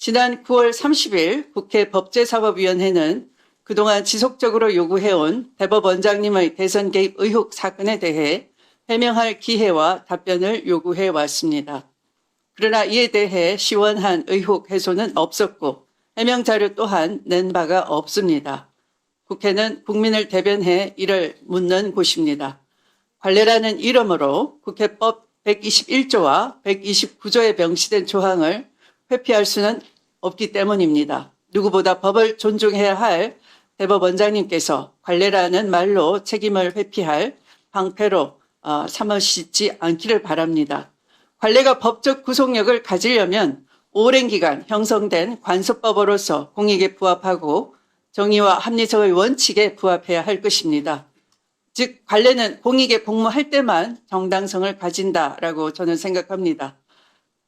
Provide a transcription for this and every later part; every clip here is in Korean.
지난 9월 30일 국회 법제사법위원회는 그동안 지속적으로 요구해온 대법원장님의 대선 개입 의혹 사건에 대해 해명할 기회와 답변을 요구해 왔습니다. 그러나 이에 대해 시원한 의혹 해소는 없었고 해명 자료 또한 낸 바가 없습니다. 국회는 국민을 대변해 이를 묻는 곳입니다. 관례라는 이름으로 국회법 121조와 129조에 명시된 조항을 회피할 수는 없기 때문입니다. 누구보다 법을 존중해야 할 대법원장님께서 관례라는 말로 책임을 회피할 방패로 삼으시지 않기를 바랍니다. 관례가 법적 구속력을 가지려면 오랜 기간 형성된 관습법으로서 공익에 부합하고 정의와 합리성의 원칙에 부합해야 할 것입니다. 즉 관례는 공익에 복무할 때만 정당성을 가진다라고 저는 생각합니다.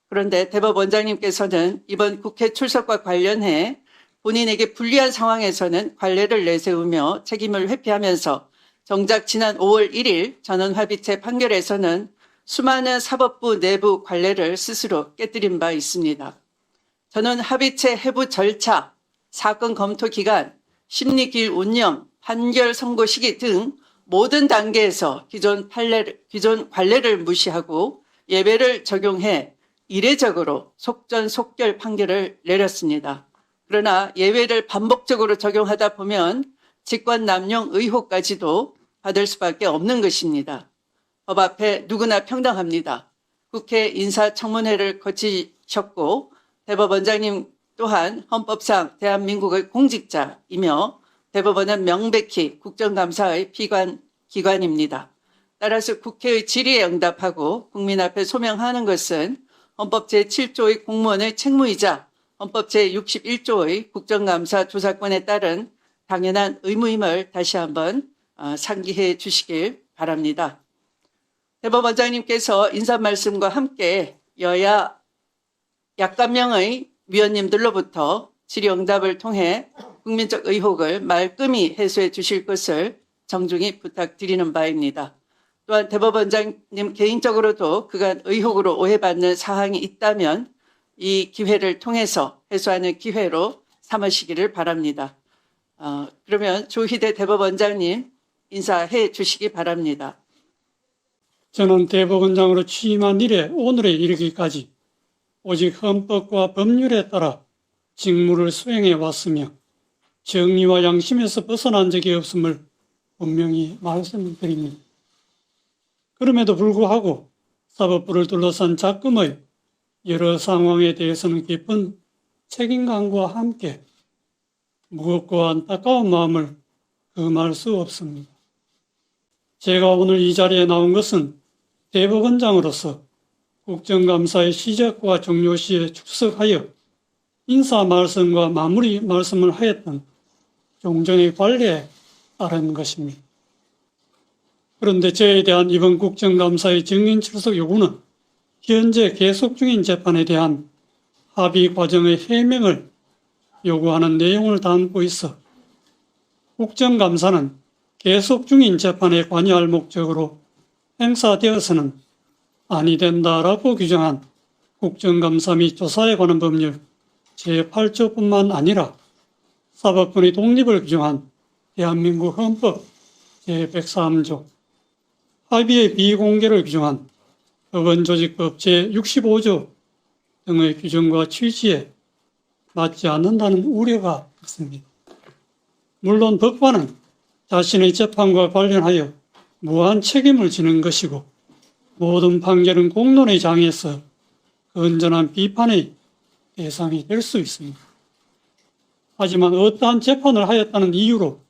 그런데 대법원장님께서는 이번 국회 출석과 관련해 본인에게 불리한 상황에서는 관례를 내세우며 책임을 회피하면서 정작 지난 5월 1일 전원합의체 판결에서는 수많은 사법부 내부 관례를 스스로 깨뜨린 바 있습니다. 전원합의체 해부 절차, 사건 검토 기간, 심리기일 운영, 판결 선고 시기 등 모든 단계에서 기존 관례를 무시하고 예외를 적용해 이례적으로 속전속결 판결을 내렸습니다. 그러나 예외를 반복적으로 적용하다 보면 직권남용 의혹까지도 받을 수밖에 없는 것입니다. 법 앞에 누구나 평등합니다. 국회 인사청문회를 거치셨고 대법원장님 또한 헌법상 대한민국의 공직자이며 대법원은 명백히 국정감사의 기관입니다. 따라서 국회의 질의에 응답하고 국민 앞에 소명하는 것은 헌법 제7조의 공무원의 책무이자 헌법 제61조의 국정감사 조사권에 따른 당연한 의무임을 다시 한번 상기해 주시길 바랍니다. 대법원장님께서 인사 말씀과 함께 여야 약간명의 위원님들로부터 질의응답을 통해 국민적 의혹을 말끔히 해소해 주실 것을 정중히 부탁드리는 바입니다. 또한 대법원장님 개인적으로도 그간 의혹으로 오해받는 사항이 있다면 이 기회를 통해서 해소하는 기회로 삼으시기를 바랍니다. 그러면 조희대 대법원장님 인사해 주시기 바랍니다. 저는 대법원장으로 취임한 이래 오늘에 이르기까지 오직 헌법과 법률에 따라 직무를 수행해 왔으며 정의와 양심에서 벗어난 적이 없음을 분명히 말씀드립니다. 그럼에도 불구하고 사법부를 둘러싼 작금의 여러 상황에 대해서는 깊은 책임감과 함께 무겁고 안타까운 마음을 금할 수 없습니다. 제가 오늘 이 자리에 나온 것은 대법원장으로서 국정감사의 시작과 종료 시에 출석하여 인사 말씀과 마무리 말씀을 하였던 종전의 관례에 따른 것입니다. 그런데 저에 대한 이번 국정감사의 증인 출석 요구는 현재 계속 중인 재판에 대한 합의 과정의 해명을 요구하는 내용을 담고 있어 국정감사는 계속 중인 재판에 관여할 목적으로 행사되어서는 아니 된다라고 규정한 국정감사 및 조사에 관한 법률 제8조뿐만 아니라 사법권의 독립을 규정한 대한민국 헌법 제103조, 합의의 비공개를 규정한 법원조직법 제65조 등의 규정과 취지에 맞지 않는다는 우려가 있습니다. 물론 법관은 자신의 재판과 관련하여 무한 책임을 지는 것이고 모든 판결은 공론의 장에서 건전한 비판의 대상이 될 수 있습니다. 하지만 어떠한 재판을 하였다는 이유로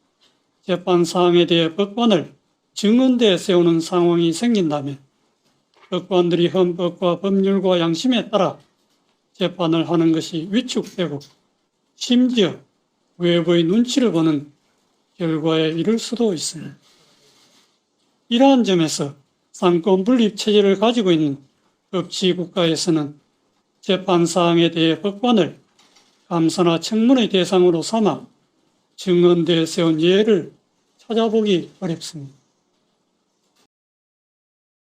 재판 사항에 대해 법관을 증언대에 세우는 상황이 생긴다면 법관들이 헌법과 법률과 양심에 따라 재판을 하는 것이 위축되고 심지어 외부의 눈치를 보는 결과에 이를 수도 있습니다. 이러한 점에서 상권 분립 체제를 가지고 있는 법치국가에서는 재판 사항에 대해 법관을 감사나 청문의 대상으로 삼아 증언대에 세운 예를 찾아보기 어렵습니다.